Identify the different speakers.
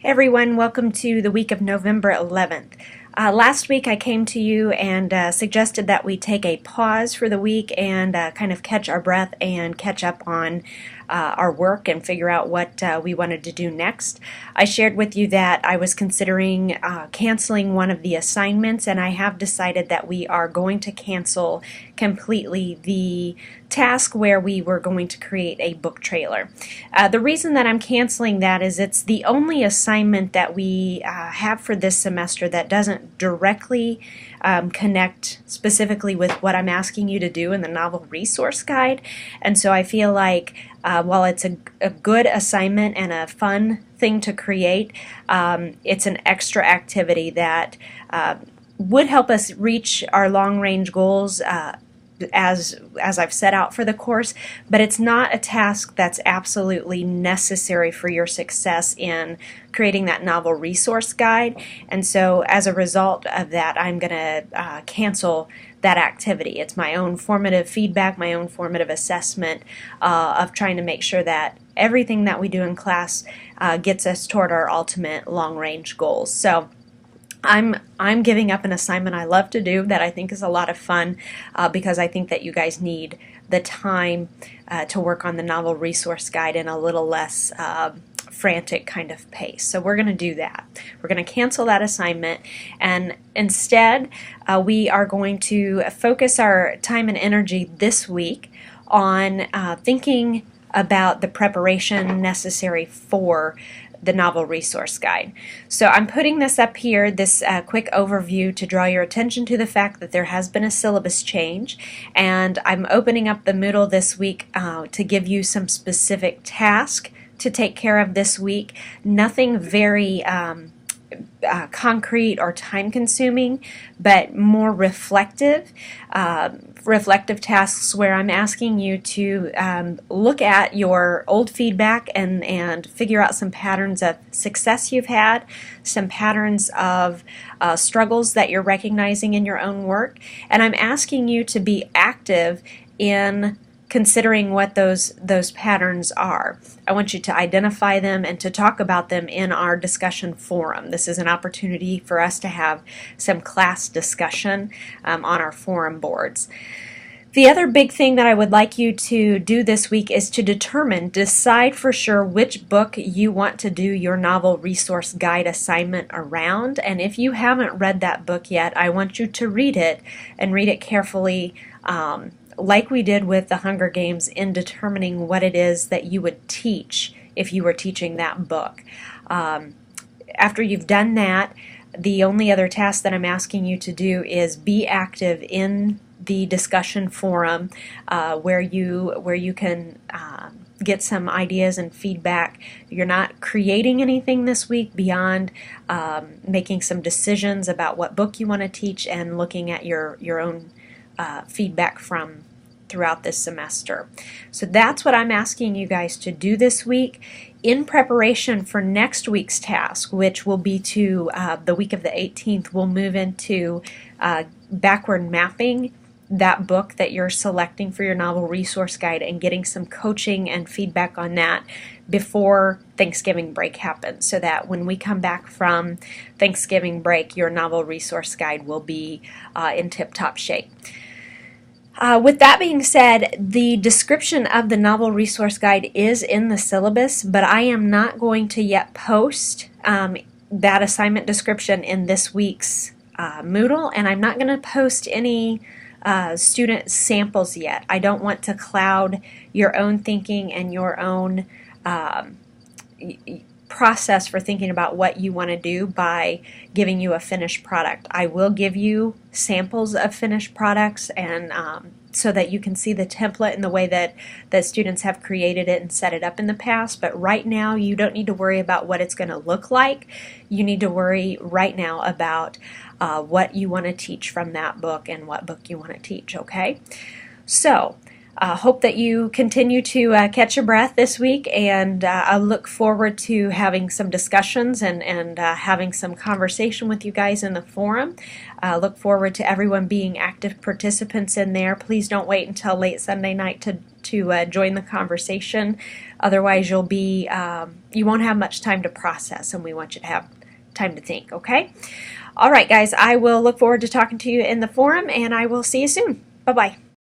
Speaker 1: Hey everyone, welcome to the week of November 11th. Last week I came to you and suggested that we take a pause for the week and kind of catch our breath and catch up on our work and figure out what we wanted to do next. I shared with you that I was considering canceling one of the assignments, and I have decided that we are going to cancel completely the task where we were going to create a book trailer. The reason that I'm canceling that is it's the only assignment that we have for this semester that doesn't directly connect specifically with what I'm asking you to do in the novel resource guide. And so I feel like while it's a good assignment and a fun thing to create, it's an extra activity that would help us reach our long-range goals as I've set out for the course, but it's not a task that's absolutely necessary for your success in creating that novel resource guide. And so as a result of that, I'm going to cancel that activity. It's my own formative feedback, my own formative assessment of trying to make sure that everything that we do in class gets us toward our ultimate long-range goals. So I'm giving up an assignment I love to do that I think is a lot of fun because I think that you guys need the time to work on the novel resource guide in a little less frantic kind of pace. So we're going to do that. We're going to cancel that assignment, and instead we are going to focus our time and energy this week on thinking about the preparation necessary for the novel resource guide. So I'm putting this up here, this quick overview, to draw your attention to the fact that there has been a syllabus change, and I'm opening up the Moodle this week to give you some specific task to take care of this week. Nothing very concrete or time-consuming, but more reflective tasks where I'm asking you to look at your old feedback and figure out some patterns of success you've had, some patterns of struggles that you're recognizing in your own work, and I'm asking you to be active in considering what those patterns are. I want you to identify them and to talk about them in our discussion forum. This is an opportunity for us to have some class discussion on our forum boards. The other big thing that I would like you to do this week is to decide for sure which book you want to do your novel resource guide assignment around. And if you haven't read that book yet, I want you to read it and read it carefully, like we did with the Hunger Games, in determining what it is that you would teach if you were teaching that book. After you've done that, the only other task that I'm asking you to do is be active in the discussion forum where you can get some ideas and feedback. You're not creating anything this week beyond making some decisions about what book you want to teach and looking at your own feedback from throughout this semester. So that's what I'm asking you guys to do this week in preparation for next week's task, which will be to the week of the 18th. We'll move into backward mapping that book that you're selecting for your novel resource guide and getting some coaching and feedback on that before Thanksgiving break happens, so that when we come back from Thanksgiving break, your novel resource guide will be in tip-top shape. With that being said, the description of the novel resource guide is in the syllabus, but I am not going to yet post that assignment description in this week's Moodle, and I'm not going to post any student samples yet. I don't want to cloud your own thinking and your own process for thinking about what you want to do by giving you a finished product. I will give you samples of finished products, and so that you can see the template and the way that students have created it and set it up in the past. But right now you don't need to worry about what it's going to look like. You need to worry right now about what you want to teach from that book and what book you want to teach, okay? So hope that you continue to catch your breath this week, and I look forward to having some discussions and having some conversation with you guys in the forum. Look forward to everyone being active participants in there. Please don't wait until late Sunday night to join the conversation. Otherwise, you won't have much time to process, and we want you to have time to think, okay? All right, guys, I will look forward to talking to you in the forum, and I will see you soon. Bye-bye.